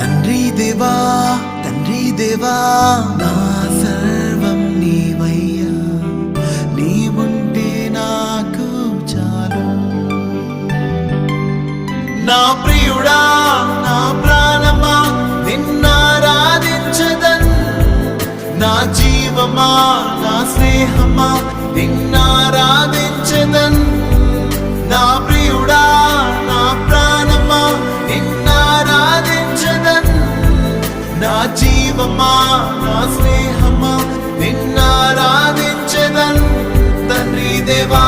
తండ్రి దేవా నా సర్వం నీవయ్యా, నీవుంటే నాకు చాలు. నా ప్రియుడా నా ప్రాణమా నిన్నారాధించదన్, నా జీవమా నా స్నేహమా నిన్నారాధించదన్. నా ప్రియుడా నా ప్రాణమా నిన్నారాధించదన్, నా జీవమా నా స్నేహమా నిన్నారాధించదన్. తండ్రి దేవా